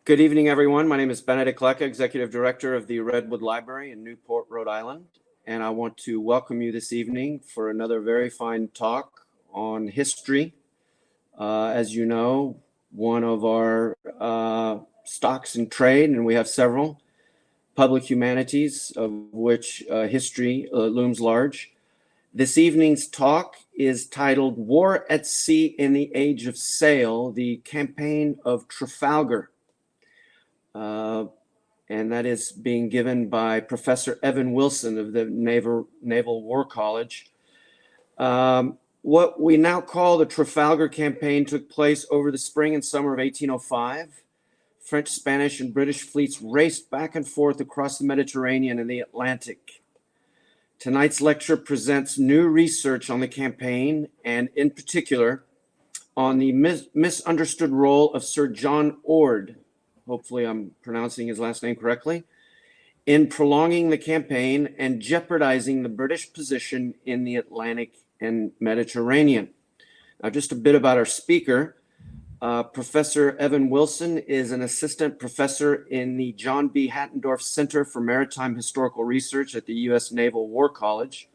Good evening, everyone. My name is Benedict Lecca, Executive Director of the Redwood Library in Newport, Rhode Island, and I want to welcome you this evening for another very fine talk on history. As you know, one of our stocks in trade, and we have several, public humanities, of which history looms large. This evening's talk is titled War at Sea in the Age of Sail, the Campaign of Trafalgar. And that is being given by Professor Evan Wilson of the Naval War College. What we now call the Trafalgar Campaign took place over the spring and summer of 1805. French, Spanish, and British fleets raced back and forth across the Mediterranean and the Atlantic. Tonight's lecture presents new research on the campaign, and in particular, on the misunderstood role of Sir John Orde, hopefully I'm pronouncing his last name correctly, in prolonging the campaign and jeopardizing the British position in the Atlantic and Mediterranean. Now, just a bit about our speaker. Professor Evan Wilson is an assistant professor in the John B. Hattendorf Center for Maritime Historical Research at the U.S. Naval War College.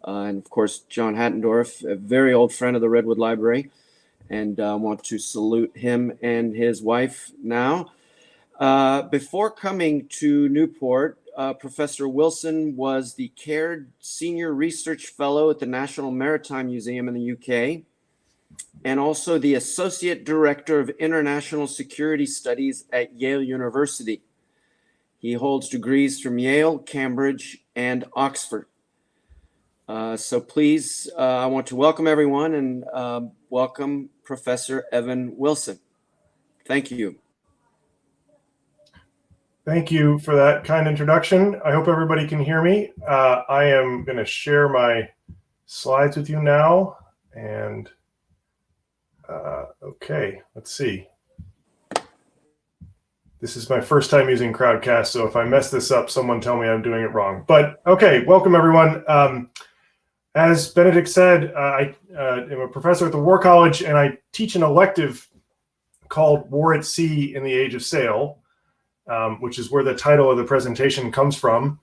And of course, John Hattendorf, a very old friend of the Redwood Library, and I want to salute him and his wife now. Before coming to Newport, Professor Wilson was the Caird Senior Research Fellow at the National Maritime Museum in the UK, and also the Associate Director of International Security Studies at Yale University. He holds degrees from Yale, Cambridge, and Oxford. So please, I want to welcome everyone and welcome Professor Evan Wilson. Thank you. Thank you for that kind introduction. I hope everybody can hear me. I am going to share my slides with you now. And okay, let's see. This is my first time using Crowdcast, so if I mess this up, someone tell me I'm doing it wrong. But okay, welcome everyone. As Benedict said, I am a professor at the War College, and I teach an elective called War at Sea in the Age of Sail, which is where the title of the presentation comes from.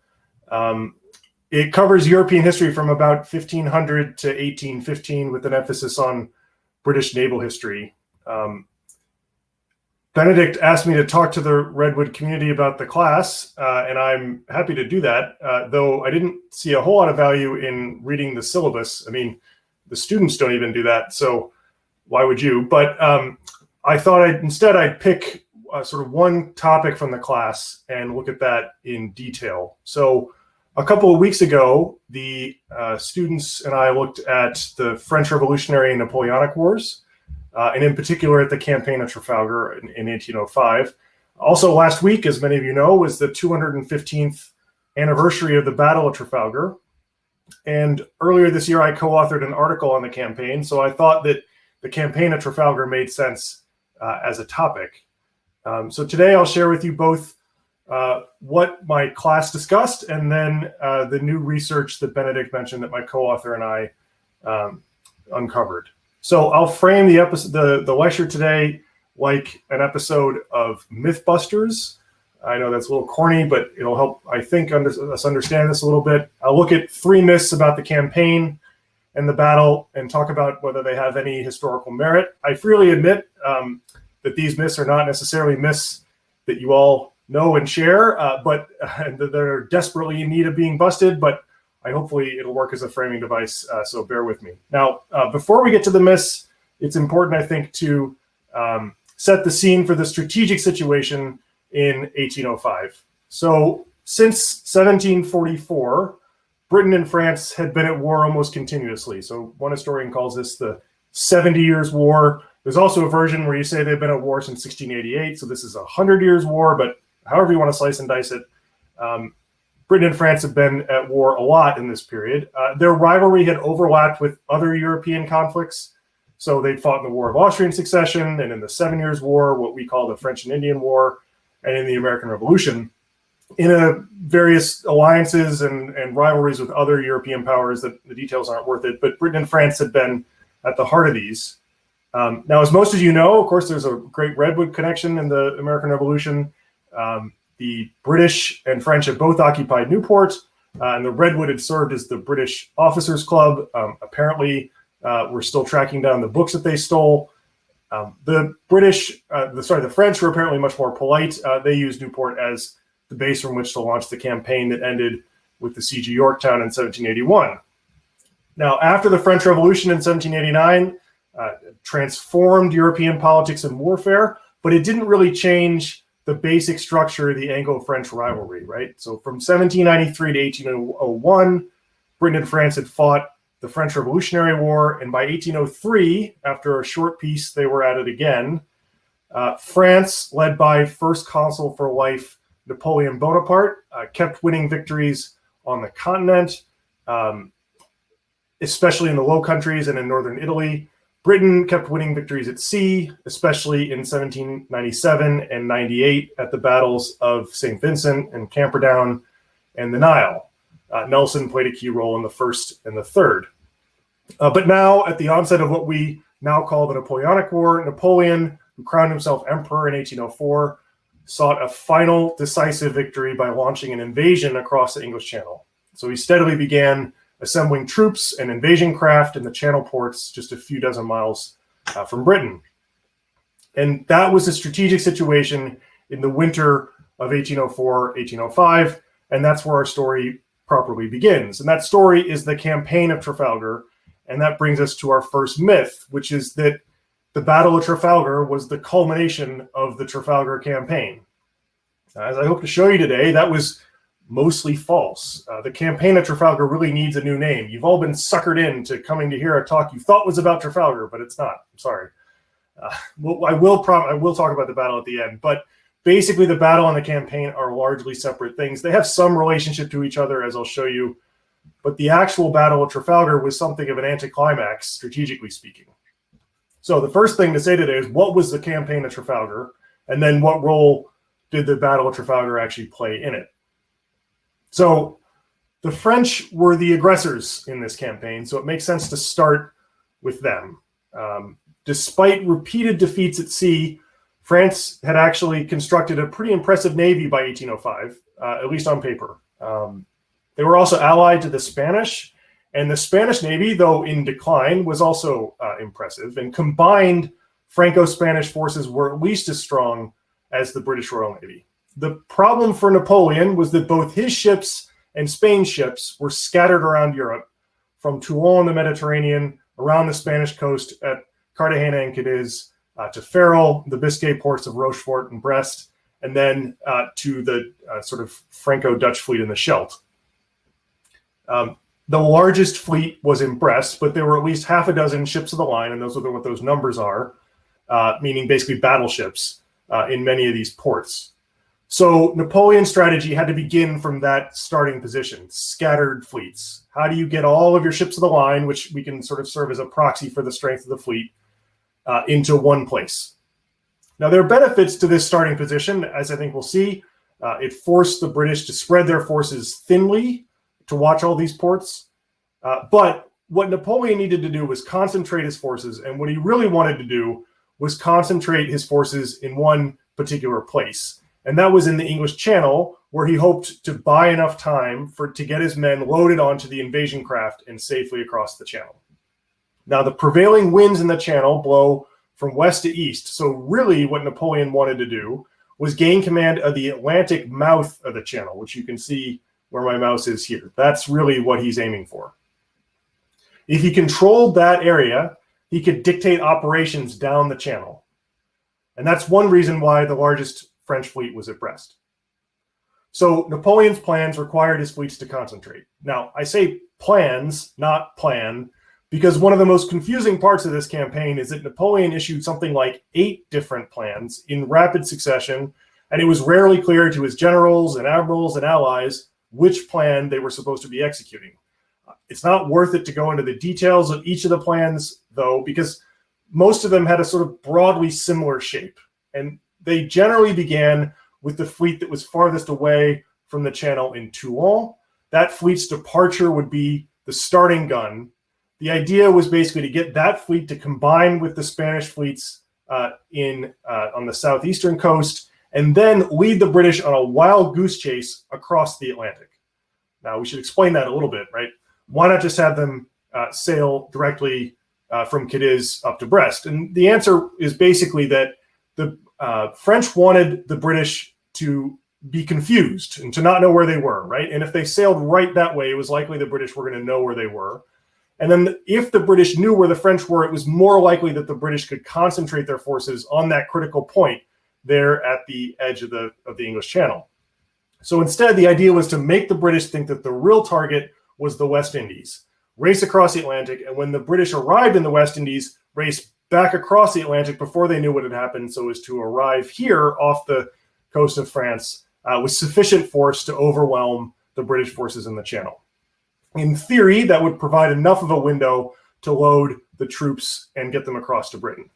It covers European history from about 1500 to 1815 with an emphasis on British naval history. Benedict asked me to talk to the Redwood community about the class, and I'm happy to do that, though I didn't see a whole lot of value in reading the syllabus. I mean, the students don't even do that, so why would you? But I thought I'd pick sort of one topic from the class and look at that in detail. So a couple of weeks ago, the students and I looked at the French Revolutionary and Napoleonic Wars, and in particular at the Campaign of Trafalgar in 1805. Also last week, as many of you know, was the 215th anniversary of the Battle of Trafalgar. And earlier this year, I co-authored an article on the campaign, so I thought that the Campaign of Trafalgar made sense as a topic. So today I'll share with you both what my class discussed and then the new research that Benedict mentioned that my co-author and I uncovered. So I'll frame the episode, the lecture today like an episode of Mythbusters. I know that's a little corny, but it'll help, I think, us understand this a little bit. I'll look at 3 myths about the campaign and the battle and talk about whether they have any historical merit. I freely admit that these myths are not necessarily myths that you all know and share, but they're desperately in need of being busted, but hopefully it'll work as a framing device, so bear with me. Now, before we get to the myths, it's important, I think, to set the scene for the strategic situation in 1805. So since 1744, Britain and France had been at war almost continuously. So one historian calls this the 70 Years' War. There's also a version where you say they've been at war since 1688, so this is 100 Years' War, but however you want to slice and dice it, Britain and France have been at war a lot in this period. Their rivalry had overlapped with other European conflicts, so they'd fought in the War of Austrian Succession and in the 7 Years' War, what we call the French and Indian War, and in the American Revolution, in various alliances and rivalries with other European powers that the details aren't worth it, but Britain and France had been at the heart of these. Now, as most of you know, of course, there's a great Redwood connection in the American Revolution. The British and French have both occupied Newport, and the Redwood had served as the British Officers Club. Apparently, we're still tracking down the books that they stole. The French were apparently much more polite. They used Newport as the base from which to launch the campaign that ended with the siege of Yorktown in 1781. Now, after the French Revolution in 1789, transformed European politics and warfare, but it didn't really change the basic structure of the Anglo-French rivalry, right? So from 1793 to 1801, Britain and France had fought the French Revolutionary War, and by 1803, after a short peace, they were at it again. France, led by First Consul for Life Napoleon Bonaparte, kept winning victories on the continent, especially in the Low Countries and in northern Italy. Britain kept winning victories at sea, especially in 1797 and 98 at the battles of St. Vincent and Camperdown and the Nile. Nelson played a key role in the first and the third. But now, at the onset of what we now call the Napoleonic War, Napoleon, who crowned himself emperor in 1804, sought a final decisive victory by launching an invasion across the English Channel. So he steadily began assembling troops and invasion craft in the Channel ports just a few dozen miles from Britain. And that was a strategic situation in the winter of 1804, 1805, and that's where our story properly begins. And that story is the Campaign of Trafalgar, and that brings us to our first myth, which is that the Battle of Trafalgar was the culmination of the Trafalgar campaign. As I hope to show you today, that was mostly false. The Campaign of Trafalgar really needs a new name. You've all been suckered into coming to hear a talk you thought was about Trafalgar, but it's not. I'm sorry. I will talk about the battle at the end, but basically the battle and the campaign are largely separate things. They have some relationship to each other, as I'll show you, but the actual Battle of Trafalgar was something of an anticlimax, strategically speaking. So the first thing to say today is, what was the Campaign of Trafalgar? And then what role did the Battle of Trafalgar actually play in it? So the French were the aggressors in this campaign, so it makes sense to start with them. Despite repeated defeats at sea, France had actually constructed a pretty impressive navy by 1805, at least on paper. They were also allied to the Spanish, and the Spanish navy, though in decline, was also impressive, and combined Franco-Spanish forces were at least as strong as the British Royal Navy. The problem for Napoleon was that both his ships and Spain's ships were scattered around Europe, from Toulon in the Mediterranean, around the Spanish coast at Cartagena and Cadiz, to Ferrol, the Biscay ports of Rochefort and Brest, and then to the sort of Franco-Dutch fleet in the Scheldt. The largest fleet was in Brest, but there were at least half a dozen ships of the line, and those are what those numbers are, meaning basically battleships in many of these ports. So Napoleon's strategy had to begin from that starting position, scattered fleets. How do you get all of your ships of the line, which we can sort of serve as a proxy for the strength of the fleet, into one place? Now, there are benefits to this starting position, as I think we'll see. It forced the British to spread their forces thinly to watch all these ports. But what Napoleon needed to do was concentrate his forces, and what he really wanted to do was concentrate his forces in one particular place. And that was in the English Channel, where he hoped to buy enough time to get his men loaded onto the invasion craft and safely across the channel. Now, the prevailing winds in the channel blow from west to east. So really what Napoleon wanted to do was gain command of the Atlantic mouth of the channel, which you can see where my mouse is here. That's really what he's aiming for. If he controlled that area, he could dictate operations down the channel. And that's one reason why the largest French fleet was at Brest. So Napoleon's plans required his fleets to concentrate. Now, I say plans, not plan, because one of the most confusing parts of this campaign is that Napoleon issued something like 8 different plans in rapid succession, and it was rarely clear to his generals and admirals and allies which plan they were supposed to be executing. It's not worth it to go into the details of each of the plans, though, because most of them had a sort of broadly similar shape, and they generally began with the fleet that was farthest away from the channel in Toulon. That fleet's departure would be the starting gun. The idea was basically to get that fleet to combine with the Spanish fleets on the southeastern coast, and then lead the British on a wild goose chase across the Atlantic. Now, we should explain that a little bit, right? Why not just have them sail directly from Cadiz up to Brest? And the answer is basically that the French wanted the British to be confused and to not know where they were, right? And if they sailed right that way, it was likely the British were going to know where they were. And then if the British knew where the French were, it was more likely that the British could concentrate their forces on that critical point there at the edge of the English Channel. So instead, the idea was to make the British think that the real target was the West Indies, race across the Atlantic, and when the British arrived in the West Indies, race back across the Atlantic before they knew what had happened, so as to arrive here off the coast of France with sufficient force to overwhelm the British forces in the Channel. In theory, that would provide enough of a window to load the troops and get them across to Britain.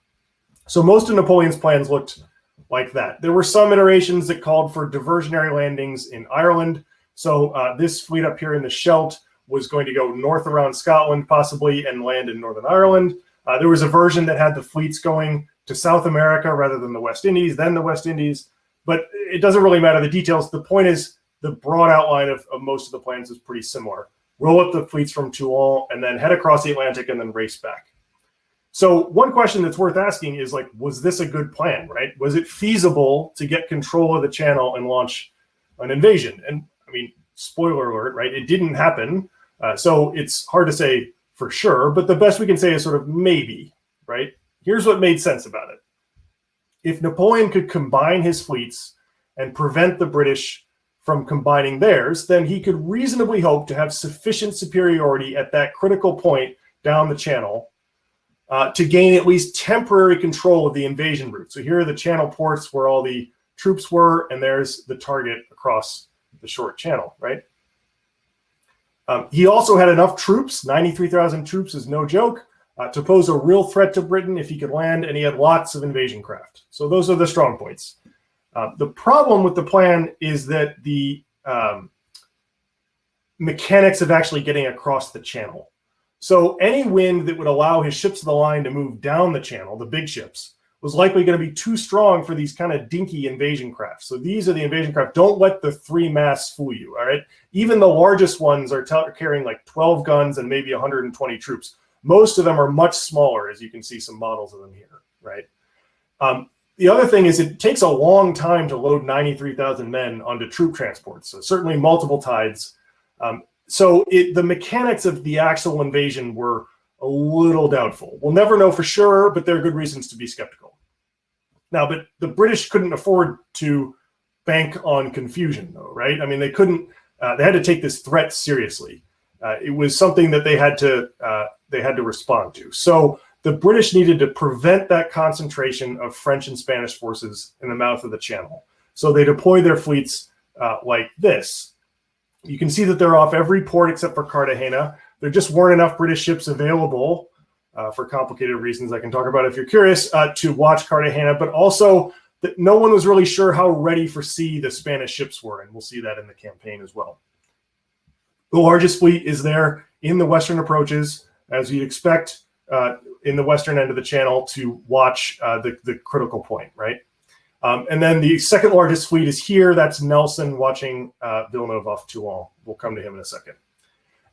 So most of Napoleon's plans looked like that. There were some iterations that called for diversionary landings in Ireland. So this fleet up here in the Scheldt was going to go north around Scotland, possibly, and land in Northern Ireland. There was a version that had the fleets going to South America rather than the West Indies, then the West Indies. But it doesn't really matter the details. The point is the broad outline of most of the plans is pretty similar. Roll up the fleets from Toulon and then head across the Atlantic and then race back. So one question that's worth asking is, like, was this a good plan, right? Was it feasible to get control of the Channel and launch an invasion? And I mean, spoiler alert, right? It didn't happen. So it's hard to say for sure, but the best we can say is sort of maybe, right? Here's what made sense about it. If Napoleon could combine his fleets and prevent the British from combining theirs, then he could reasonably hope to have sufficient superiority at that critical point down the Channel to gain at least temporary control of the invasion route. So here are the Channel ports where all the troops were, and there's the target across the short channel, right? He also had enough troops, 93,000 troops is no joke, to pose a real threat to Britain if he could land, and he had lots of invasion craft. So those are the strong points. The problem with the plan is that the mechanics of actually getting across the channel. So any wind that would allow his ships of the line to move down the channel, the big ships, was likely going to be too strong for these kind of dinky invasion craft. So these are the invasion craft. Don't let the three masts fool you, all right? Even the largest ones are carrying like 12 guns and maybe 120 troops. Most of them are much smaller, as you can see some models of them here, right? The other thing is it takes a long time to load 93,000 men onto troop transports, so certainly multiple tides. So the mechanics of the actual invasion were a little doubtful. We'll never know for sure, but there are good reasons to be skeptical. Now, but the British couldn't afford to bank on confusion, though, right? I mean, they couldn't. They had to take this threat seriously. It was something that they had to respond to. So the British needed to prevent that concentration of French and Spanish forces in the mouth of the Channel. So they deployed their fleets like this. You can see that they're off every port except for Cartagena. There just weren't enough British ships available for complicated reasons I can talk about if you're curious to watch Cartagena, but also that no one was really sure how ready for sea the Spanish ships were, and we'll see that in the campaign as well. The largest fleet is there in the western approaches, as you'd expect in the western end of the Channel to watch the critical point, right? And then the second largest fleet is here. That's Nelson watching Villeneuve off Toulon. We'll come to him in a second.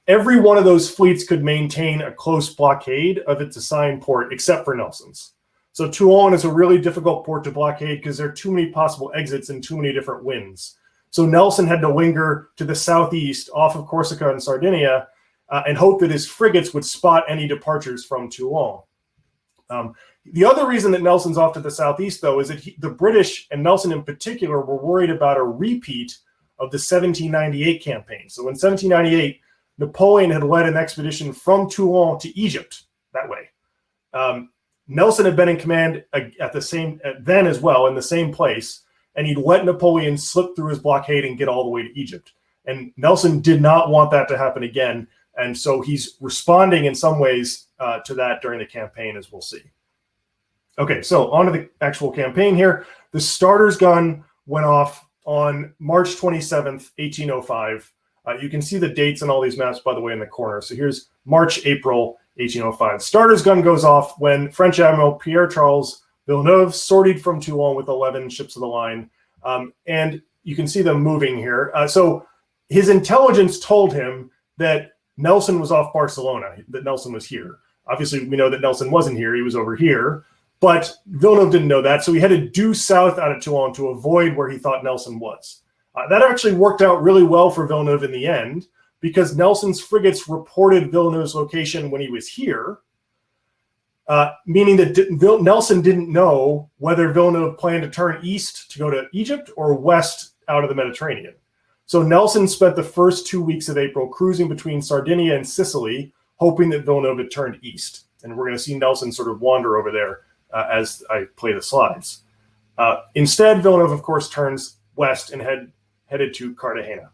Every one of those fleets could maintain a close blockade of its assigned port, except for Nelson's. So Toulon is a really difficult port to blockade because there are too many possible exits and too many different winds. So Nelson had to linger to the southeast off of Corsica and Sardinia and hope that his frigates would spot any departures from Toulon. The other reason that Nelson's off to the southeast, though, is that the British, and Nelson in particular, were worried about a repeat of the 1798 campaign. So in 1798, Napoleon had led an expedition from Toulon to Egypt that way. Nelson had been in command at the same then as well in the same place, and he'd let Napoleon slip through his blockade and get all the way to Egypt. And Nelson did not want that to happen again, and so he's responding in some ways to that during the campaign, as we'll see. Okay, so on to the actual campaign here. The starter's gun went off on March 27th, 1805. You can see the dates on all these maps, by the way, in the corner. So here's March, April 1805. Starter's gun goes off when French Admiral Pierre-Charles Villeneuve sortied from Toulon with 11 ships of the line. And you can see them moving here. So his intelligence told him that Nelson was off Barcelona, that Nelson was here. Obviously, we know that Nelson wasn't here. He was over here. But Villeneuve didn't know that, so he had to due south out of Toulon to avoid where he thought Nelson was. That actually worked out really well for Villeneuve in the end, because Nelson's frigates reported Villeneuve's location when he was here, meaning that Nelson didn't know whether Villeneuve planned to turn east to go to Egypt or west out of the Mediterranean. So Nelson spent the first 2 weeks of April cruising between Sardinia and Sicily, hoping that Villeneuve had turned east. And we're going to see Nelson sort of wander over there as I play the slides. Instead, Villeneuve, of course, turns west and headed to Cartagena.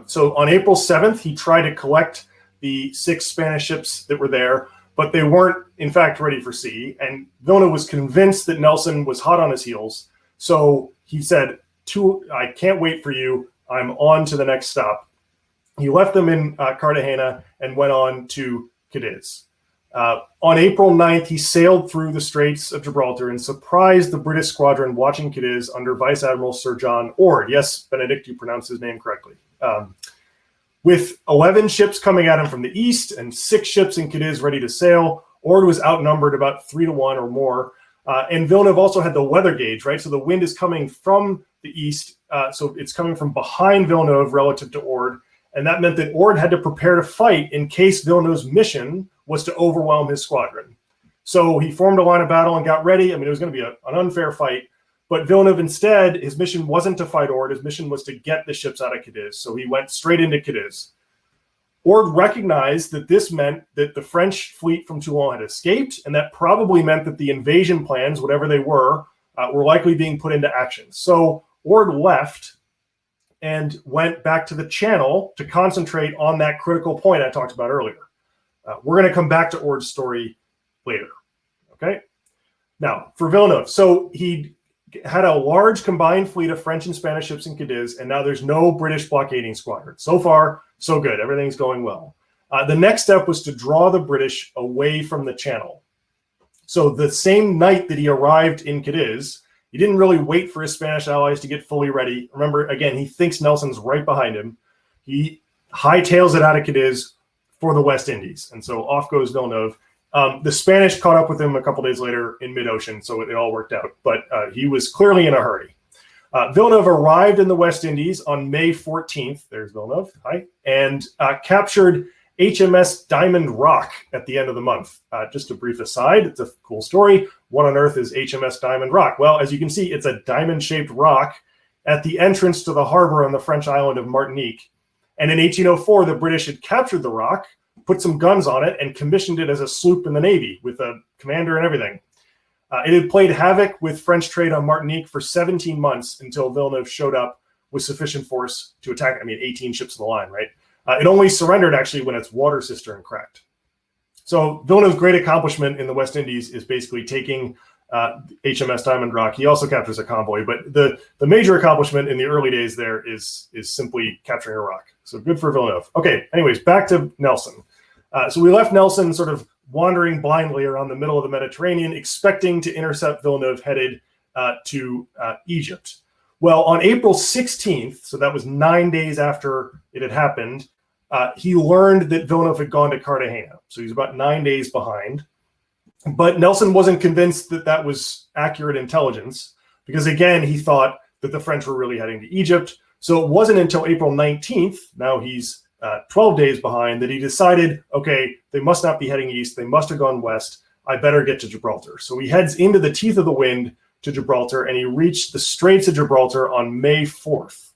So on April 7th, he tried to collect the 6 Spanish ships that were there, but they weren't, in fact, ready for sea. And Villeneuve was convinced that Nelson was hot on his heels. So he said, I can't wait for you. I'm on to the next stop. He left them in Cartagena and went on to Cadiz. On April 9th, he sailed through the Straits of Gibraltar and surprised the British squadron watching Cadiz under Vice Admiral Sir John Orde. Yes, Benedict, you pronounced his name correctly. With 11 ships coming at him from the east and 6 ships in Cadiz ready to sail, Orde was outnumbered about 3-1 or more. And Villeneuve also had the weather gauge, right? So the wind is coming from the east. So it's coming from behind Villeneuve relative to Orde. And that meant that Orde had to prepare to fight in case Villeneuve's mission was to overwhelm his squadron. So he formed a line of battle and got ready. I mean, it was going to be an unfair fight. But Villeneuve instead, his mission wasn't to fight Orde. His mission was to get the ships out of Cadiz. So he went straight into Cadiz. Orde recognized that this meant that the French fleet from Toulon had escaped, and that probably meant that the invasion plans, whatever they were likely being put into action. So Orde left and went back to the Channel to concentrate on that critical point I talked about earlier. We're going to come back to Orde's story later. Okay. Now, for Villeneuve, so he had a large combined fleet of French and Spanish ships in Cadiz, and now there's no British blockading squadron. So far, so good. Everything's going well. The next step was to draw the British away from the Channel. So the same night that he arrived in Cadiz, he didn't really wait for his Spanish allies to get fully ready. Remember, again, he thinks Nelson's right behind him. He hightails it out of Cadiz for the West Indies. And so off goes Villeneuve. The Spanish caught up with him a couple days later in mid-ocean, so it all worked out. But he was clearly in a hurry. Villeneuve arrived in the West Indies on May 14th. There's Villeneuve. Hi. And captured HMS Diamond Rock at the end of the month. Just a brief aside, it's a cool story. What on earth is HMS Diamond Rock? Well, as you can see, it's a diamond-shaped rock at the entrance to the harbor on the French island of Martinique. And in 1804, the British had captured the rock, put some guns on it, and commissioned it as a sloop in the Navy with a commander and everything. It had played havoc with French trade on Martinique for 17 months until Villeneuve showed up with sufficient force to attack. 18 ships in the line, right? It only surrendered actually when its water cistern cracked. So Villeneuve's great accomplishment in the West Indies is basically taking HMS Diamond Rock. He also captures a convoy, but the major accomplishment in the early days there is simply capturing a rock. So good for Villeneuve. Okay, anyways, back to Nelson. So we left Nelson sort of wandering blindly around the middle of the Mediterranean, expecting to intercept Villeneuve headed to Egypt. Well, on April 16th, so that was 9 days after it had happened, he learned that Villeneuve had gone to Cartagena. So he's about 9 days behind. But Nelson wasn't convinced that that was accurate intelligence because, again, he thought that the French were really heading to Egypt. So it wasn't until April 19th, now he's 12 days behind, that he decided, okay, they must not be heading east. They must have gone west. I better get to Gibraltar. So he heads into the teeth of the wind to Gibraltar, and he reached the Straits of Gibraltar on May 4th.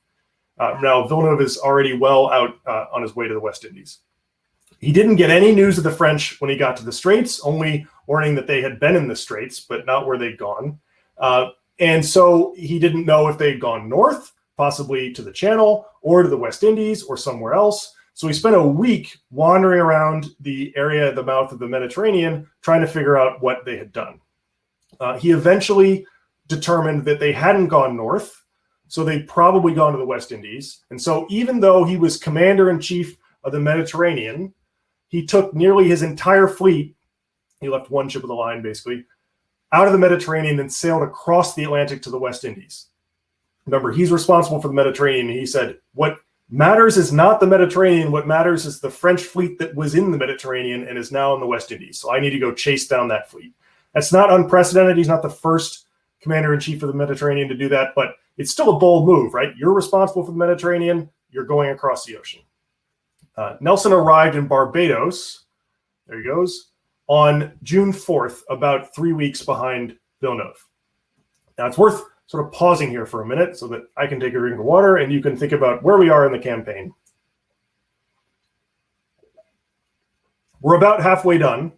Now, Villeneuve is already well out on his way to the West Indies. He didn't get any news of the French when he got to the Straits, only learning that they had been in the Straits, but not where they'd gone. And so he didn't know if they'd gone north, possibly to the Channel, or to the West Indies, or somewhere else. So he spent a week wandering around the area at the mouth of the Mediterranean, trying to figure out what they had done. He eventually determined that they hadn't gone north, so they'd probably gone to the West Indies. And so even though he was commander-in-chief of the Mediterranean, he took nearly his entire fleet. He left one ship of the line, basically, out of the Mediterranean and sailed across the Atlantic to the West Indies. Remember, he's responsible for the Mediterranean. He said, what matters is not the Mediterranean. What matters is the French fleet that was in the Mediterranean and is now in the West Indies. So I need to go chase down that fleet. That's not unprecedented. He's not the first commander-in-chief of the Mediterranean to do that, but it's still a bold move, right? You're responsible for the Mediterranean. You're going across the ocean. Nelson arrived in Barbados. There he goes. On June 4th, about 3 weeks behind Villeneuve. Now, it's worth sort of pausing here for a minute so that I can take a drink of water and you can think about where we are in the campaign. We're about halfway done,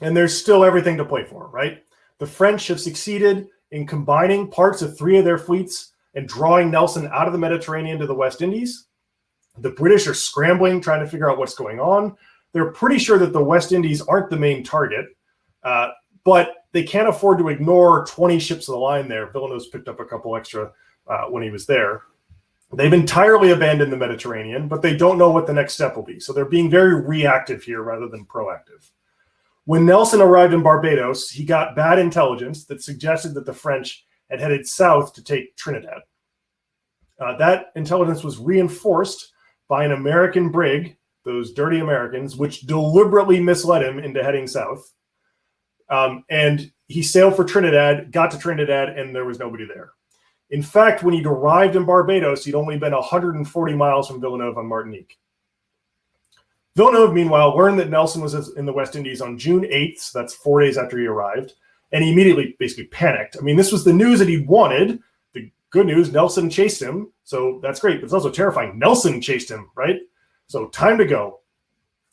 and there's still everything to play for, right? The French have succeeded in combining parts of 3 of their fleets and drawing Nelson out of the Mediterranean to the West Indies. The British are scrambling, trying to figure out what's going on. They're pretty sure that the West Indies aren't the main target, but they can't afford to ignore 20 ships of the line there. Villeneuve's picked up a couple extra when he was there. They've entirely abandoned the Mediterranean, but they don't know what the next step will be. So they're being very reactive here rather than proactive. When Nelson arrived in Barbados, he got bad intelligence that suggested that the French had headed south to take Trinidad. That intelligence was reinforced by an American brig, those dirty Americans, which deliberately misled him into heading south. And he sailed for Trinidad, got to Trinidad, and there was nobody there. In fact, when he'd arrived in Barbados, he'd only been 140 miles from Villeneuve on Martinique. Villeneuve, meanwhile, learned that Nelson was in the West Indies on June 8th, so that's 4 days after he arrived, and he immediately basically panicked. I mean, this was the news that he wanted. The good news, Nelson chased him, so that's great, but it's also terrifying. Nelson chased him, right? So time to go.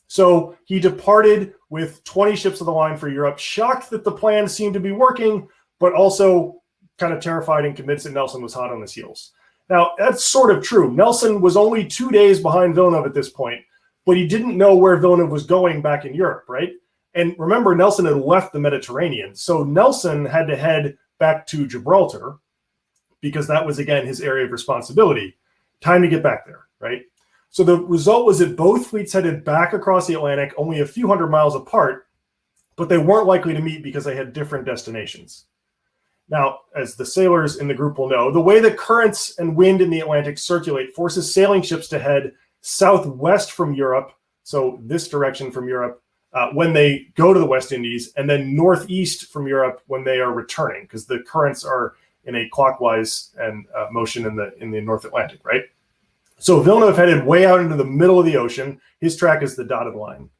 So he departed with 20 ships of the line for Europe, shocked that the plan seemed to be working, but also kind of terrified and convinced that Nelson was hot on his heels. Now, that's sort of true. Nelson was only 2 days behind Villeneuve at this point, but he didn't know where Villeneuve was going back in Europe, right? And remember, Nelson had left the Mediterranean. So Nelson had to head back to Gibraltar because that was, again, his area of responsibility. Time to get back there, right? So the result was that both fleets headed back across the Atlantic, only a few hundred miles apart, but they weren't likely to meet because they had different destinations. Now, as the sailors in the group will know, the way the currents and wind in the Atlantic circulate forces sailing ships to head southwest from Europe, so this direction from Europe, when they go to the West Indies, and then northeast from Europe when they are returning, because the currents are in a clockwise and motion in the North Atlantic, right? So Villeneuve headed way out into the middle of the ocean. His track is the dotted line.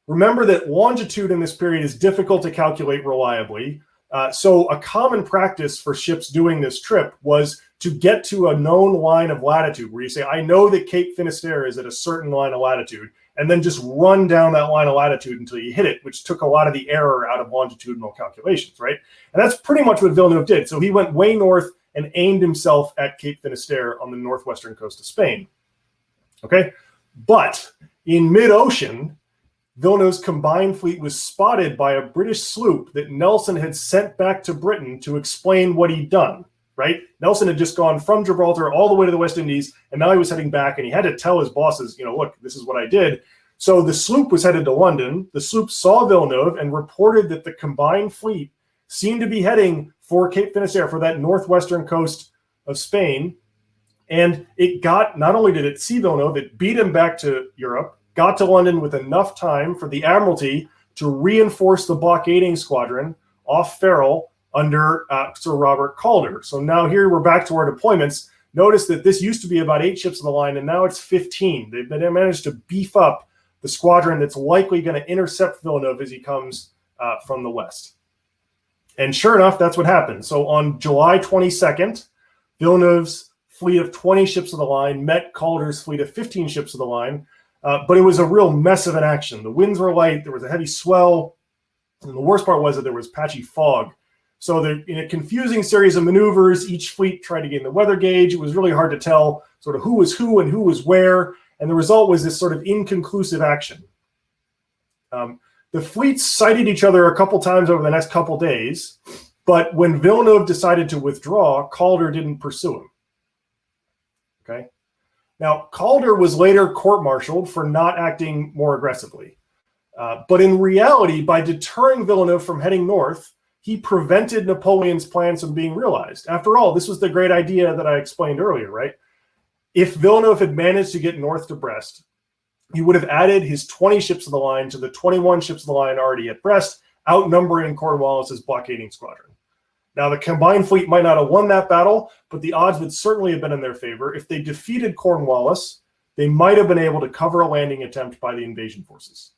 Remember that longitude in this period is difficult to calculate reliably. So a common practice for ships doing this trip was to get to a known line of latitude where you say, I know that Cape Finisterre is at a certain line of latitude, and then just run down that line of latitude until you hit it, which took a lot of the error out of longitudinal calculations, right? And that's pretty much what Villeneuve did. So he went way north and aimed himself at Cape Finisterre on the northwestern coast of Spain. Okay, but in mid-ocean, Villeneuve's combined fleet was spotted by a British sloop that Nelson had sent back to Britain to explain what he'd done, right? Nelson had just gone from Gibraltar all the way to the West Indies, and now he was heading back, and he had to tell his bosses, look, this is what I did. So the sloop was headed to London. The sloop saw Villeneuve and reported that the combined fleet seemed to be heading for Cape Finisterre, for that northwestern coast of Spain. And it got, not only did it see Villeneuve, it beat him back to Europe, got to London with enough time for the Admiralty to reinforce the blockading squadron off Ferrol under Sir Robert Calder. So now here we're back to our deployments. Notice that this used to be about 8 ships of the line, and now it's 15. They've managed to beef up the squadron that's likely going to intercept Villeneuve as he comes from the west. And sure enough, that's what happened. So on July 22nd, Villeneuve's fleet of 20 ships of the line met Calder's fleet of 15 ships of the line. But it was a real mess of an action. The winds were light. There was a heavy swell. And the worst part was that there was patchy fog. So in a confusing series of maneuvers, each fleet tried to gain the weather gauge. It was really hard to tell sort of who was who and who was where. And the result was this sort of inconclusive action. The fleets sighted each other a couple times over the next couple days. But when Villeneuve decided to withdraw, Calder didn't pursue him. Okay. Now, Calder was later court-martialed for not acting more aggressively. But in reality, by deterring Villeneuve from heading north, he prevented Napoleon's plans from being realized. After all, this was the great idea that I explained earlier, right? If Villeneuve had managed to get north to Brest, he would have added his 20 ships of the line to the 21 ships of the line already at Brest, outnumbering Cornwallis's blockading squadron. Now, the combined fleet might not have won that battle, but the odds would certainly have been in their favor. If they defeated Cornwallis, they might have been able to cover a landing attempt by the invasion forces.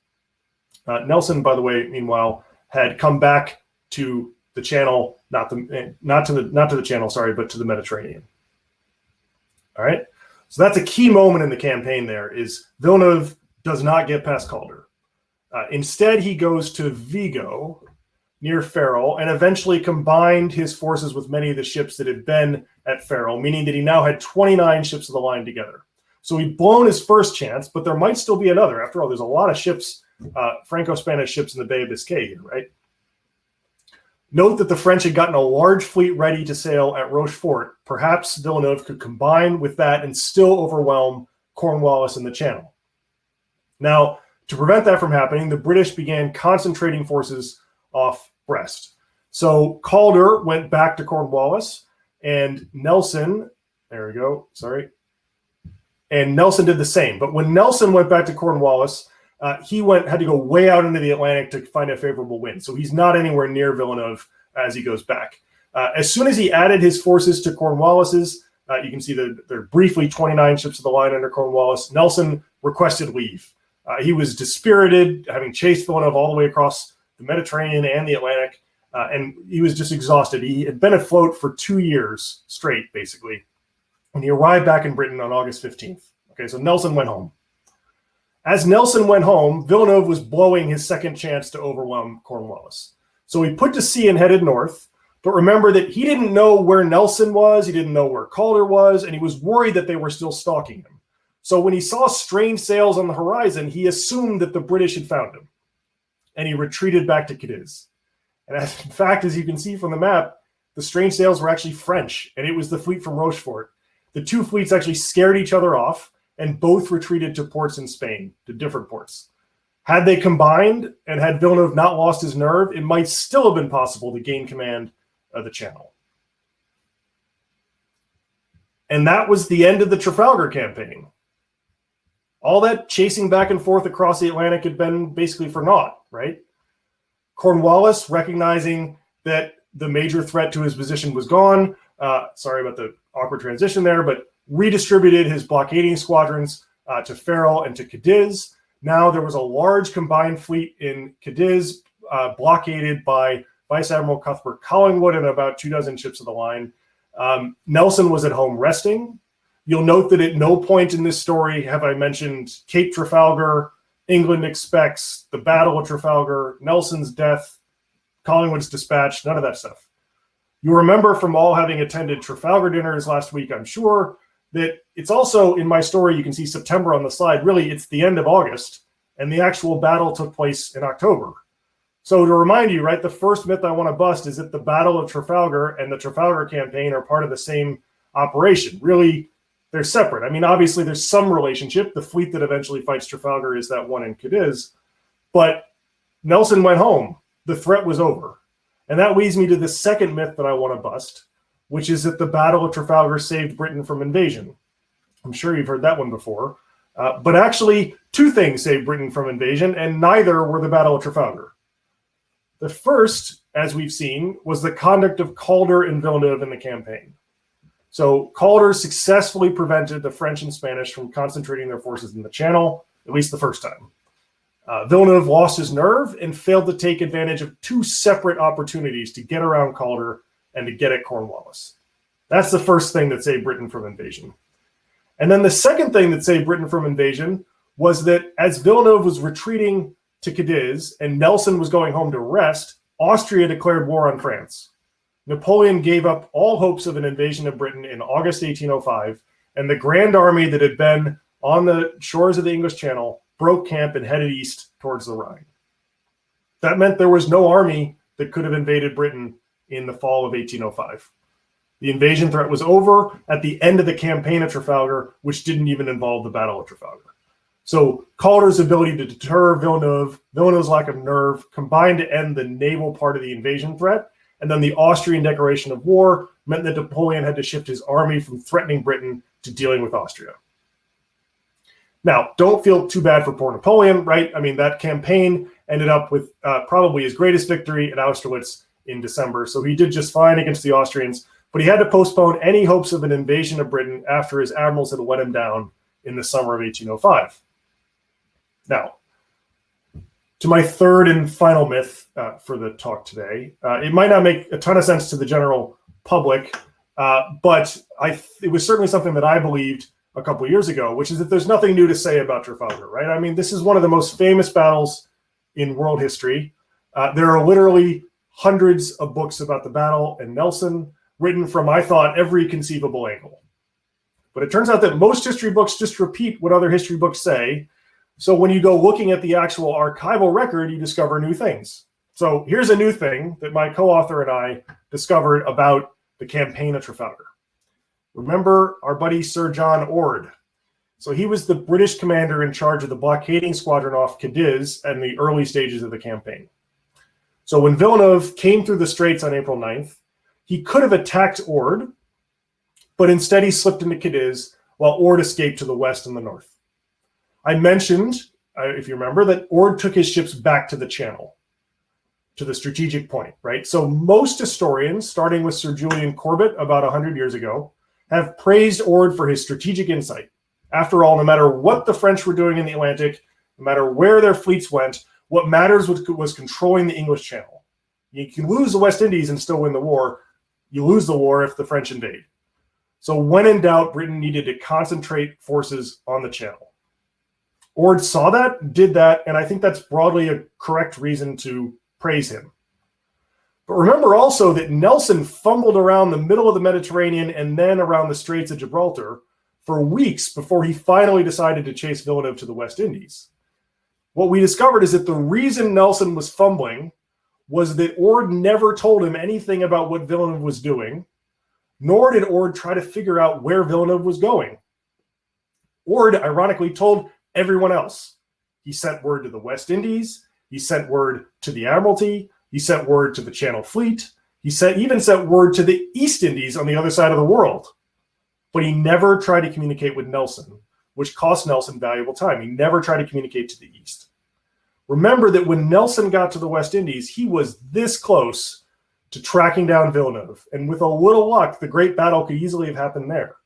Nelson, by the way, meanwhile, had come back to the Channel, not to the Channel, sorry, but to the Mediterranean. All right. So that's a key moment in the campaign. There is Villeneuve does not get past Calder. Instead, he goes to Vigo near Ferrol and eventually combined his forces with many of the ships that had been at Ferrol, meaning that he now had 29 ships of the line together. So he'd blown his first chance, but there might still be another. After all, there's a lot of ships, Franco-Spanish ships in the Bay of Biscay here, right? Note that the French had gotten a large fleet ready to sail at Rochefort. Perhaps Villeneuve could combine with that and still overwhelm Cornwallis in the Channel. Now, to prevent that from happening, the British began concentrating forces off Brest. So Calder went back to Cornwallis, and Nelson, there we go, sorry, and Nelson did the same. But when Nelson went back to Cornwallis, he had to go way out into the Atlantic to find a favorable wind. So he's not anywhere near Villeneuve as he goes back. As soon as he added his forces to Cornwallis's, you can see that there are briefly 29 ships of the line under Cornwallis. Nelson requested leave. He was dispirited, having chased Villeneuve all the way across the Mediterranean and the Atlantic, and he was just exhausted. He had been afloat for 2 years straight, basically, and he arrived back in Britain on August 15th. Okay, so Nelson went home. As Nelson went home, Villeneuve was blowing his second chance to overwhelm Cornwallis. So he put to sea and headed north, but remember that he didn't know where Nelson was, he didn't know where Calder was, and he was worried that they were still stalking him. So when he saw strange sails on the horizon, he assumed that the British had found him, and he retreated back to Cadiz. And in fact, as you can see from the map, the strange sails were actually French, and it was the fleet from Rochefort. The two fleets actually scared each other off, and both retreated to ports in Spain, to different ports. Had they combined and had Villeneuve not lost his nerve, it might still have been possible to gain command of the Channel. And that was the end of the Trafalgar campaign. All that chasing back and forth across the Atlantic had been basically for naught, right? Cornwallis, recognizing that the major threat to his position was gone, sorry about the awkward transition there, but redistributed his blockading squadrons to Ferrol and to Cadiz. Now there was a large combined fleet in Cadiz, blockaded by Vice Admiral Cuthbert Collingwood and about 24 ships of the line. Nelson was at home resting. You'll note that at no point in this story have I mentioned Cape Trafalgar, England expects, the Battle of Trafalgar, Nelson's death, Collingwood's dispatch, none of that stuff. You remember from all having attended Trafalgar dinners last week, I'm sure, that it's also in my story, you can see September on the slide. Really, it's the end of August, and the actual battle took place in October. So to remind you, right, the first myth I want to bust is that the Battle of Trafalgar and the Trafalgar campaign are part of the same operation. Really, they're separate. I mean, obviously, there's some relationship. The fleet that eventually fights Trafalgar is that one in Cadiz. But Nelson went home. The threat was over. And that leads me to the second myth that I want to bust, which is that the Battle of Trafalgar saved Britain from invasion. I'm sure you've heard that one before. But actually, two things saved Britain from invasion, and neither were the Battle of Trafalgar. The first, as we've seen, was the conduct of Calder and Villeneuve in the campaign. So Calder successfully prevented the French and Spanish from concentrating their forces in the Channel, at least the first time. Villeneuve lost his nerve and failed to take advantage of two separate opportunities to get around Calder and to get at Cornwallis. That's the first thing that saved Britain from invasion. And then the second thing that saved Britain from invasion was that as Villeneuve was retreating to Cadiz and Nelson was going home to rest, Austria declared war on France. Napoleon gave up all hopes of an invasion of Britain in August 1805, and the Grand Army that had been on the shores of the English Channel broke camp and headed east towards the Rhine. That meant there was no army that could have invaded Britain in the fall of 1805. The invasion threat was over at the end of the Campaign of Trafalgar, which didn't even involve the Battle of Trafalgar. So Calder's ability to deter Villeneuve's lack of nerve, combined to end the naval part of the invasion threat, and then the Austrian declaration of war meant that Napoleon had to shift his army from threatening Britain to dealing with Austria. Now, don't feel too bad for poor Napoleon, right? I mean, that campaign ended up with probably his greatest victory at Austerlitz in December. So he did just fine against the Austrians, but he had to postpone any hopes of an invasion of Britain after his admirals had let him down in the summer of 1805. Now, to my third and final myth for the talk today. It might not make a ton of sense to the general public, but it was certainly something that I believed a couple of years ago, which is that there's nothing new to say about Trafalgar, right? I mean, this is one of the most famous battles in world history. There are literally hundreds of books about the battle and Nelson, written from, I thought, every conceivable angle. But it turns out that most history books just repeat what other history books say. So when you go looking at the actual archival record, you discover new things. So here's a new thing that my co-author and I discovered about the Campaign of Trafalgar. Remember our buddy Sir John Orde. So he was the British commander in charge of the blockading squadron off Cadiz in the early stages of the campaign. So when Villeneuve came through the Straits on April 9th, he could have attacked Orde, but instead he slipped into Cadiz while Orde escaped to the west and the north. I mentioned, if you remember, that Orde took his ships back to the Channel, to the strategic point, right? So most historians, starting with Sir Julian Corbett about 100 years ago, have praised Orde for his strategic insight. After all, no matter what the French were doing in the Atlantic, no matter where their fleets went, what matters was controlling the English Channel. You can lose the West Indies and still win the war. You lose the war if the French invade. So when in doubt, Britain needed to concentrate forces on the Channel. Orde saw that, did that, and I think that's broadly a correct reason to praise him. But remember also that Nelson fumbled around the middle of the Mediterranean and then around the Straits of Gibraltar for weeks before he finally decided to chase Villeneuve to the West Indies. What we discovered is that the reason Nelson was fumbling was that Orde never told him anything about what Villeneuve was doing, nor did Orde try to figure out where Villeneuve was going. Orde, ironically, told everyone else. He sent word to the West Indies, he sent word to the Admiralty, he sent word to the Channel Fleet, he even sent word to the East Indies on the other side of the world. But he never tried to communicate with Nelson, which cost Nelson valuable time. He never tried to communicate to the East. Remember that when Nelson got to the West Indies, he was this close to tracking down Villeneuve. And with a little luck, the great battle could easily have happened there.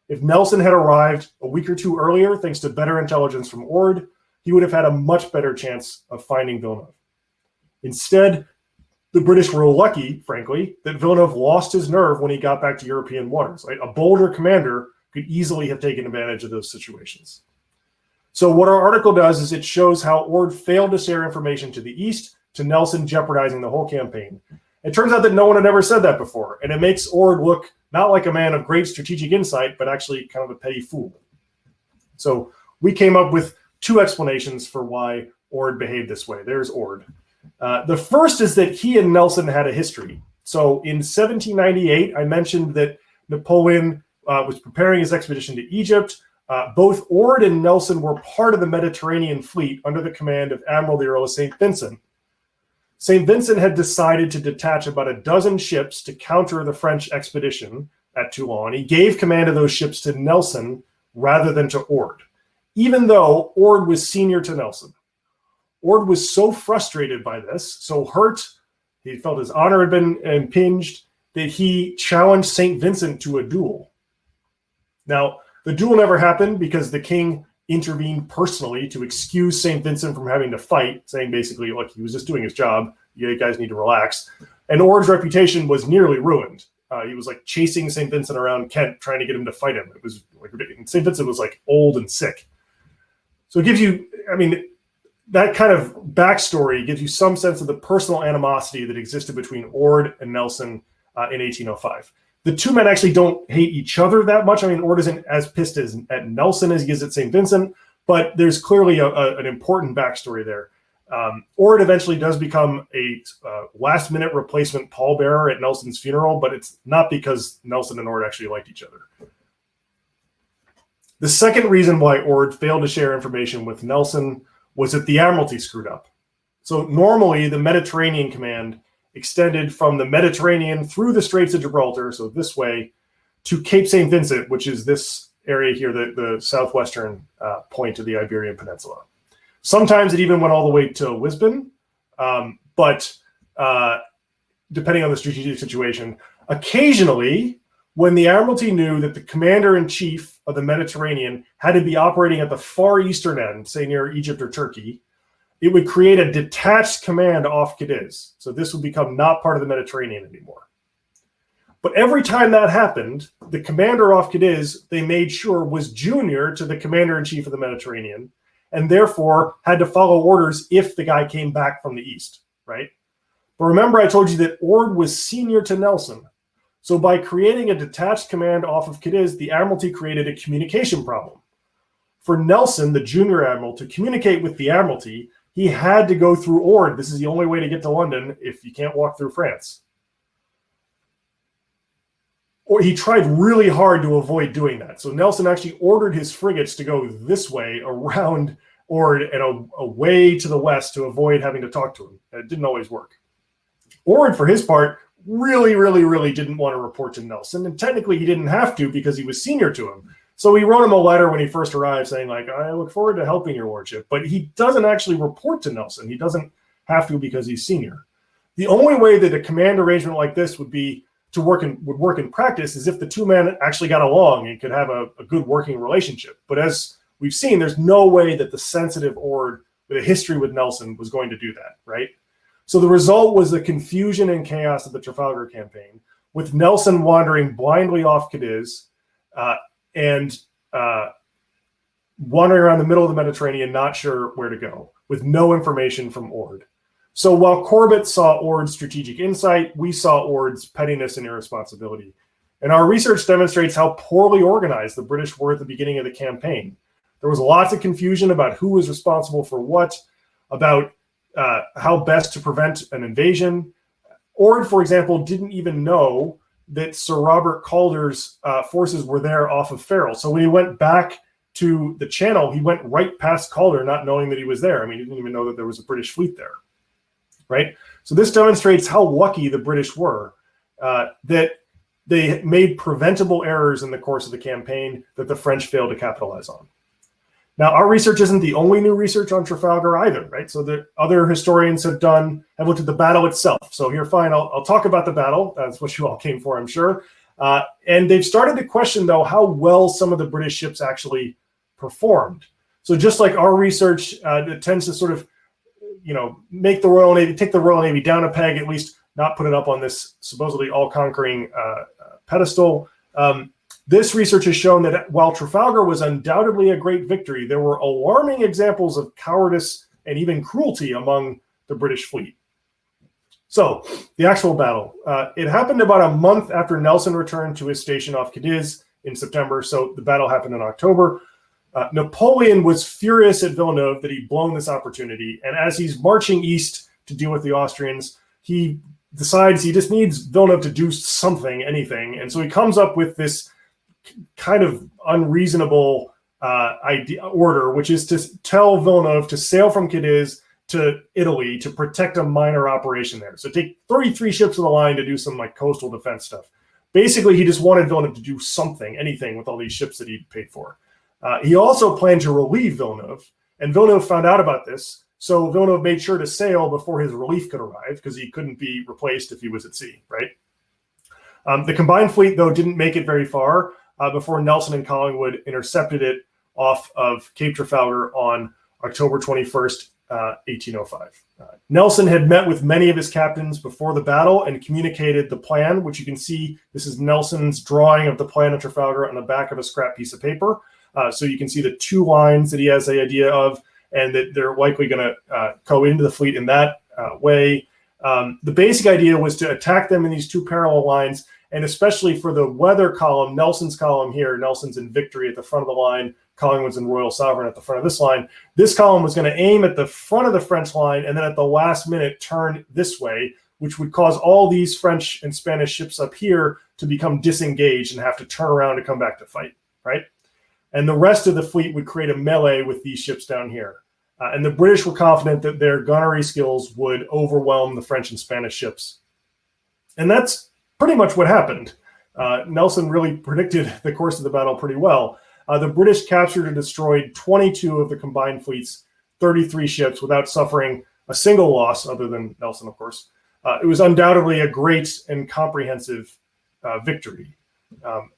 If Nelson had arrived a week or two earlier, thanks to better intelligence from Orde, he would have had a much better chance of finding Villeneuve. Instead, the British were lucky, frankly, that Villeneuve lost his nerve when he got back to European waters. Right? A bolder commander could easily have taken advantage of those situations. So what our article does is it shows how Orde failed to share information to the East, to Nelson jeopardizing the whole campaign. It turns out that no one had ever said that before, and it makes Orde look not like a man of great strategic insight, but actually kind of a petty fool. So we came up with two explanations for why Orde behaved this way. There's Orde. The first is that he and Nelson had a history. So in 1798, I mentioned that Napoleon was preparing his expedition to Egypt. Both Orde and Nelson were part of the Mediterranean fleet under the command of Admiral the Earl of St. Vincent. St. Vincent had decided to detach about a dozen ships to counter the French expedition at Toulon. He gave command of those ships to Nelson rather than to Orde, even though Orde was senior to Nelson. Orde was so frustrated by this, so hurt, he felt his honor had been impinged, that he challenged St. Vincent to a duel. Now, the duel never happened because the king intervened personally to excuse St. Vincent from having to fight, saying basically, look, he was just doing his job. You guys need to relax. And Orde's reputation was nearly ruined. He was like chasing St. Vincent around Kent, trying to get him to fight him. It was like ridiculous. St. Vincent was like old and sick. So it gives you, I mean, that kind of backstory gives you some sense of the personal animosity that existed between Orde and Nelson in 1805. The two men actually don't hate each other that much. I mean, Orde isn't as pissed at Nelson as he is at St. Vincent, but there's clearly an important backstory there. Orde eventually does become a last-minute replacement pallbearer at Nelson's funeral, but it's not because Nelson and Orde actually liked each other. The second reason why Orde failed to share information with Nelson was that the Admiralty screwed up. So normally the Mediterranean command extended from the Mediterranean through the Straits of Gibraltar, so this way, to Cape St. Vincent, which is this area here, the southwestern point of the Iberian Peninsula. Sometimes it even went all the way to Lisbon, but depending on the strategic situation, occasionally when the Admiralty knew that the commander-in-chief of the Mediterranean had to be operating at the far eastern end, say near Egypt or Turkey, it would create a detached command off Cadiz. So this would become not part of the Mediterranean anymore. But every time that happened, the commander off Cadiz, they made sure, was junior to the commander-in-chief of the Mediterranean, and therefore had to follow orders if the guy came back from the east, right? But remember, I told you that Orde was senior to Nelson. So by creating a detached command off of Cadiz, the Admiralty created a communication problem. For Nelson, the junior admiral, to communicate with the Admiralty, he had to go through Orde. This is the only way to get to London if you can't walk through France. Or he tried really hard to avoid doing that. So Nelson actually ordered his frigates to go this way around Orde and away to the west to avoid having to talk to him. It didn't always work. Orde, for his part, really didn't want to report to Nelson. And technically he didn't have to because he was senior to him. So he wrote him a letter when he first arrived saying, like, I look forward to helping your lordship. But he doesn't actually report to Nelson. He doesn't have to because he's senior. The only way that a command arrangement like this would work in practice is if the two men actually got along and could have a good working relationship. But as we've seen, there's no way that the sensitive Orde with a history with Nelson was going to do that, right? So the result was the confusion and chaos of the Trafalgar campaign, with Nelson wandering blindly off Cadiz and wandering around the middle of the Mediterranean, not sure where to go, with no information from Orde. So while Corbett saw Orde's strategic insight, we saw Orde's pettiness and irresponsibility. And our research demonstrates how poorly organized the British were at the beginning of the campaign. There was lots of confusion about who was responsible for what, about how best to prevent an invasion. Orde, for example, didn't even know that Sir Robert Calder's forces were there off of Ferrol. So when he went back to the Channel, he went right past Calder, not knowing that he was there. I mean, he didn't even know that there was a British fleet there, right? So this demonstrates how lucky the British were, that they made preventable errors in the course of the campaign that the French failed to capitalize on. Now, our research isn't the only new research on Trafalgar either, right? So the other historians have looked at the battle itself. So here, fine, I'll talk about the battle. That's what you all came for, I'm sure. And they've started to question, though, how well some of the British ships actually performed. So just like our research, it tends to sort of, make the Royal Navy, take the Royal Navy down a peg, at least not put it up on this supposedly all-conquering pedestal. This research has shown that while Trafalgar was undoubtedly a great victory, there were alarming examples of cowardice and even cruelty among the British fleet. So, the actual battle. It happened about a month after Nelson returned to his station off Cadiz in September, so the battle happened in October. Napoleon was furious at Villeneuve that he'd blown this opportunity, and as he's marching east to deal with the Austrians, he decides he just needs Villeneuve to do something, anything, and so he comes up with this kind of unreasonable order, which is to tell Villeneuve to sail from Cadiz to Italy to protect a minor operation there. So take 33 ships of the line to do some like coastal defense stuff. Basically, he just wanted Villeneuve to do something, anything with all these ships that he'd paid for. He also planned to relieve Villeneuve, and Villeneuve found out about this. So Villeneuve made sure to sail before his relief could arrive because he couldn't be replaced if he was at sea, right? The combined fleet, though, didn't make it very far before Nelson and Collingwood intercepted it off of Cape Trafalgar on October 21st, 1805. Nelson had met with many of his captains before the battle and communicated the plan, which you can see. This is Nelson's drawing of the plan of Trafalgar on the back of a scrap piece of paper. So you can see the two lines that he has the idea of, and that they're likely going to go into the fleet in that way. The basic idea was to attack them in these two parallel lines, and especially for the weather column, Nelson's column here, Nelson's in victory at the front of the line, Collingwood's and Royal Sovereign at the front of this line. This column was going to aim at the front of the French line and then at the last minute turn this way, which would cause all these French and Spanish ships up here to become disengaged and have to turn around to come back to fight, right? And the rest of the fleet would create a melee with these ships down here. And the British were confident that their gunnery skills would overwhelm the French and Spanish ships. And that's pretty much what happened. Nelson really predicted the course of the battle pretty well. The British captured and destroyed 22 of the combined fleet's 33 ships without suffering a single loss, other than Nelson, of course. It was undoubtedly a great and comprehensive victory.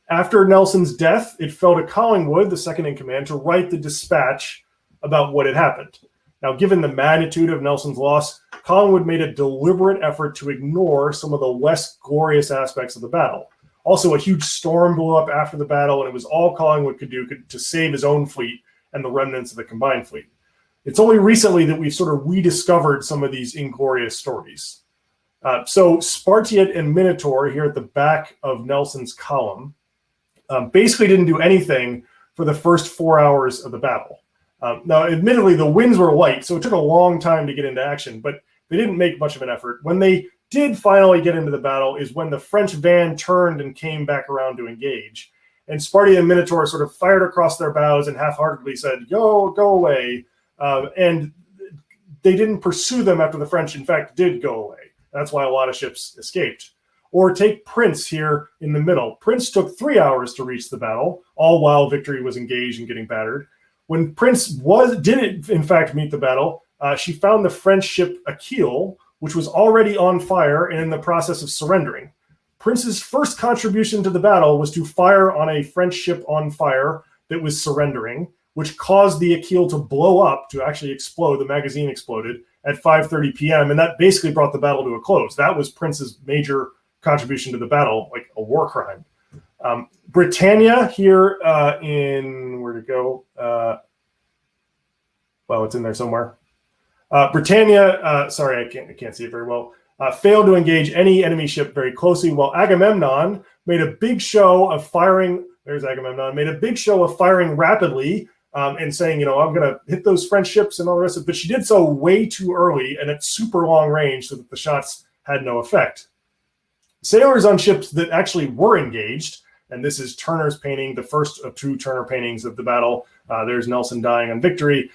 After Nelson's death, it fell to Collingwood, the second in command, to write the dispatch about what had happened. Now, given the magnitude of Nelson's loss, Collingwood made a deliberate effort to ignore some of the less glorious aspects of the battle. Also, a huge storm blew up after the battle, and it was all Collingwood could do to save his own fleet and the remnants of the combined fleet. It's only recently that we've sort of rediscovered some of these inglorious stories. So Spartiate and Minotaur here at the back of Nelson's column basically didn't do anything for the first 4 hours of the battle. Now, admittedly, the winds were light, so it took a long time to get into action, but they didn't make much of an effort. When they did finally get into the battle is when the French van turned and came back around to engage. And Spartiate and Minotaur sort of fired across their bows and half-heartedly said, "Yo, go away." And they didn't pursue them after the French, in fact, did go away. That's why a lot of ships escaped. Or take Prince here in the middle. Prince took 3 hours to reach the battle, all while Victory was engaged and getting battered. When Prince did in fact meet the battle, she found the French ship Akil, which was already on fire and in the process of surrendering. Prince's first contribution to the battle was to fire on a French ship on fire that was surrendering, which caused the Akil to blow up, to actually explode. The magazine exploded at 5:30 p.m., and that basically brought the battle to a close. That was Prince's major contribution to the battle, like a war crime. Britannia here in, where'd it go? Well, it's in there somewhere. Britannia, sorry, I can't see it very well, failed to engage any enemy ship very closely, while Agamemnon made a big show of firing, there's Agamemnon, made a big show of firing rapidly and saying, I'm going to hit those French ships and all the rest of it, but she did so way too early and at super long range so that the shots had no effect. Sailors on ships that actually were engaged, and this is Turner's painting, the first of two Turner paintings of the battle. There's Nelson dying on Victory.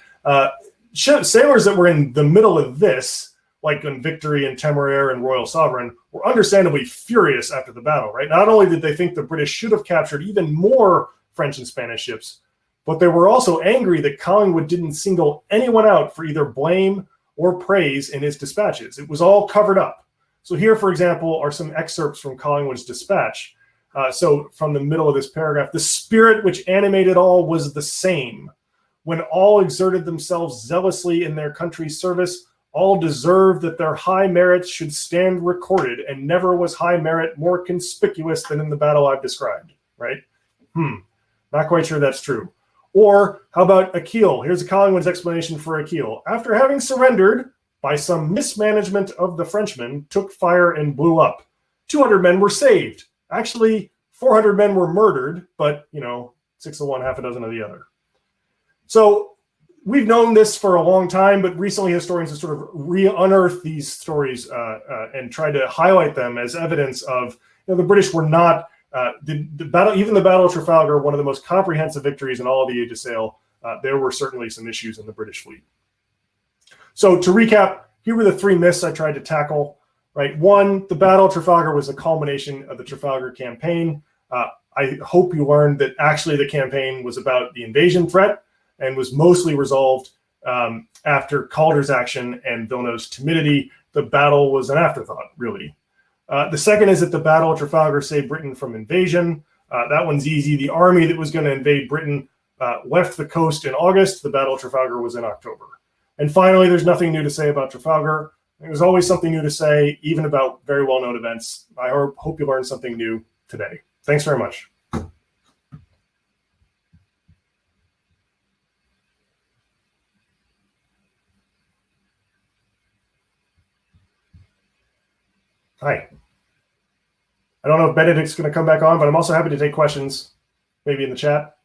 Sailors that were in the middle of this, like on Victory and Temeraire and Royal Sovereign, were understandably furious after the battle, right? Not only did they think the British should have captured even more French and Spanish ships, but they were also angry that Collingwood didn't single anyone out for either blame or praise in his dispatches. It was all covered up. So here, for example, are some excerpts from Collingwood's dispatch. So from the middle of this paragraph, the spirit which animated all was the same. When all exerted themselves zealously in their country's service, all deserved that their high merits should stand recorded, and never was high merit more conspicuous than in the battle I've described, right? Not quite sure that's true. Or how about Akil? Here's Collingwood's explanation for Akil. After having surrendered, by some mismanagement of the Frenchmen, took fire and blew up. 200 men were saved. Actually, 400 men were murdered, but, 6 of one, half a dozen of the other. So we've known this for a long time, but recently historians have sort of unearthed these stories and tried to highlight them as evidence of, the British were not, the battle, even the Battle of Trafalgar, one of the most comprehensive victories in all of the Age of Sail, there were certainly some issues in the British fleet. So to recap, here were the three myths I tried to tackle, right? One, the Battle of Trafalgar was a culmination of the Trafalgar campaign. I hope you learned that actually the campaign was about the invasion threat and was mostly resolved after Calder's action and Villeneuve's timidity. The battle was an afterthought, really. The second is that the Battle of Trafalgar saved Britain from invasion. That one's easy. The army that was going to invade Britain left the coast in August. The Battle of Trafalgar was in October. And finally, there's nothing new to say about Trafalgar. There's always something new to say, even about very well-known events. I hope you learned something new today. Thanks very much. Hi. I don't know if Benedict's going to come back on, but I'm also happy to take questions, maybe in the chat.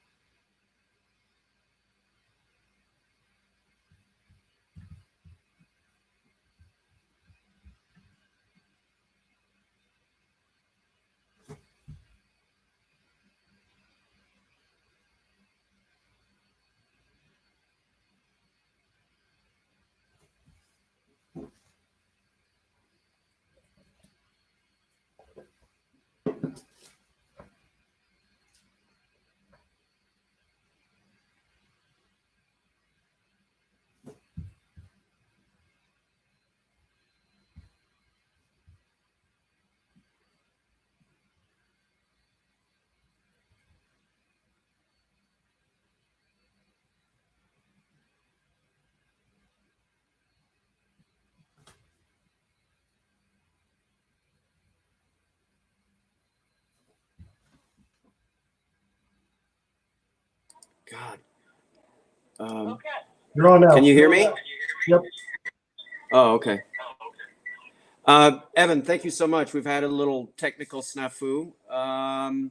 God. You're on now. Can you hear me? Yep. Oh, okay. Evan, thank you so much. We've had a little technical snafu. I'm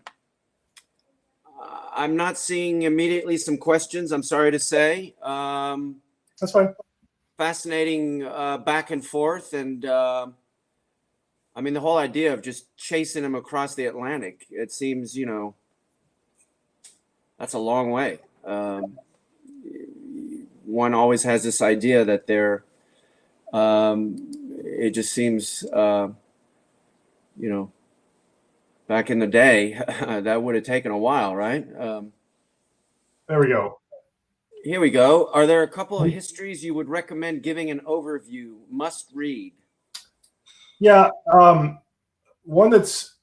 not seeing immediately some questions, I'm sorry to say. That's fine. Fascinating back and forth. And I mean, the whole idea of just chasing him across the Atlantic, it seems, that's a long way. One always has this idea that they're, it just seems, back in the day, that would have taken a while, right? There we go. Here we go. Are there a couple of histories you would recommend giving an overview? Must read. Yeah, one that's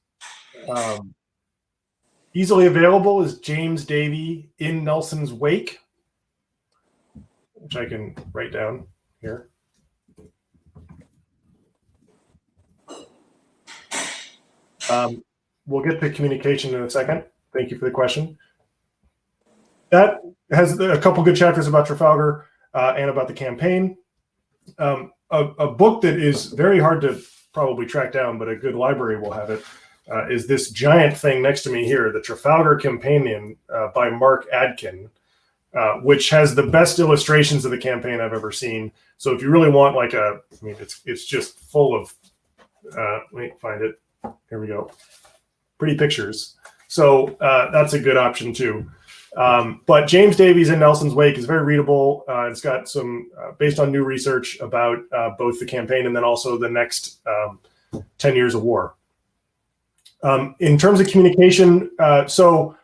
easily available is James Davy in Nelson's Wake, which I can write down here. We'll get to communication in a second. Thank you for the question. That has a couple good chapters about Trafalgar and about the campaign. A book that is very hard to probably track down, but a good library will have it, is this giant thing next to me here, the Trafalgar Companion by Mark Adkin, which has the best illustrations of the campaign I've ever seen. So if you really want it's just full of, let me find it. Here we go. Pretty pictures. So that's a good option too. But James Davies in Nelson's Wake is very readable. It's got some, based on new research about both the campaign and then also the next 10 years of war. In terms of communication, so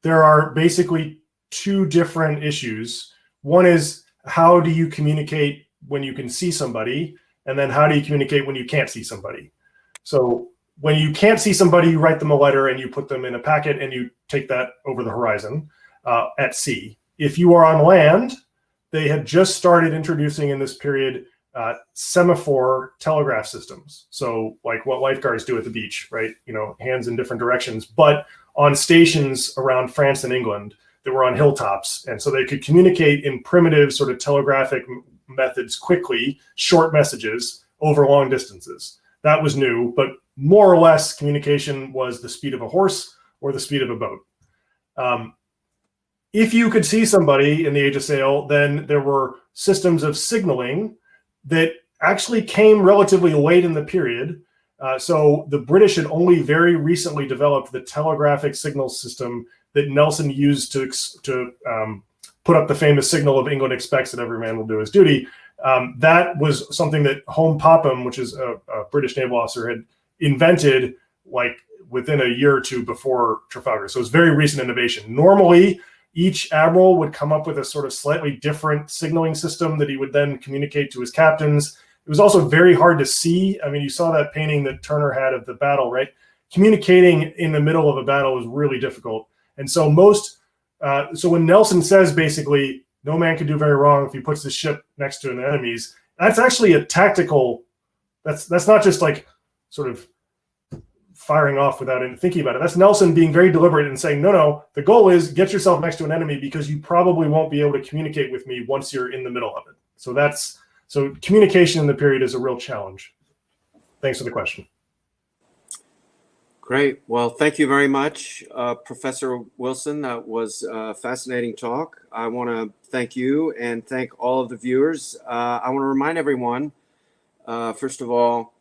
there are basically two different issues. One is, how do you communicate when you can see somebody? And then how do you communicate when you can't see somebody? So when you can't see somebody, you write them a letter and you put them in a packet and you take that over the horizon at sea. If you are on land, they had just started introducing in this period semaphore telegraph systems. So like what lifeguards do at the beach, right? Hands in different directions, but on stations around France and England that were on hilltops. And so they could communicate in primitive sort of telegraphic methods quickly, short messages over long distances. That was new, but more or less communication was the speed of a horse or the speed of a boat. If you could see somebody in the Age of Sail, then there were systems of signaling that actually came relatively late in the period. So the British had only very recently developed the telegraphic signal system that Nelson used to put up the famous signal of England expects that every man will do his duty. That was something that Home Popham, which is a British naval officer, had invented like within a year or two before Trafalgar. So it's very recent innovation. Normally, each admiral would come up with a sort of slightly different signaling system that he would then communicate to his captains. It was also very hard to see. I mean, you saw that painting that Turner had of the battle, right? Communicating in the middle of a battle was really difficult. And so so when Nelson says basically, no man can do very wrong if he puts the ship next to an enemy's, that's actually a tactical, that's not just like sort of firing off without even thinking about it. That's Nelson being very deliberate and saying, no, the goal is get yourself next to an enemy because you probably won't be able to communicate with me once you're in the middle of it. So communication in the period is a real challenge. Thanks for the question. Great. Well, thank you very much, Professor Wilson. That was a fascinating talk. I want to thank you and thank all of the viewers. I want to remind everyone, first of all,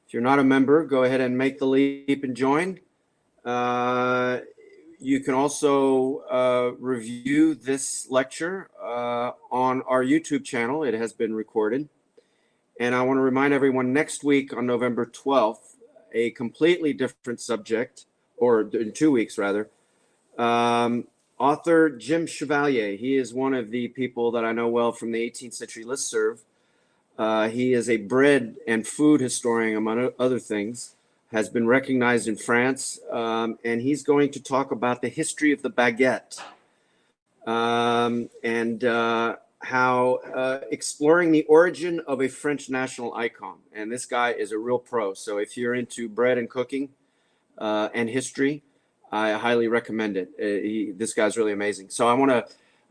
if you're not a member, go ahead and make the leap and join. You can also review this lecture on our YouTube channel. It has been recorded. And I want to remind everyone, next week on November 12th, a completely different subject, or in 2 weeks rather, author Jim Chevalier. He is one of the people that I know well from the 18th century listserv. He is a bread and food historian, among other things, has been recognized in France, and he's going to talk about the history of the baguette and how exploring the origin of a French national icon. And this guy is a real pro. So if you're into bread and cooking and history, I highly recommend it. This guy's really amazing. So I want to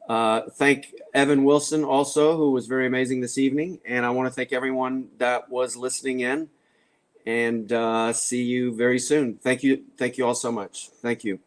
Thank Evan Wilson also, who was very amazing this evening. And I want to thank everyone that was listening in, and see you very soon. Thank you. Thank you all so much. Thank you.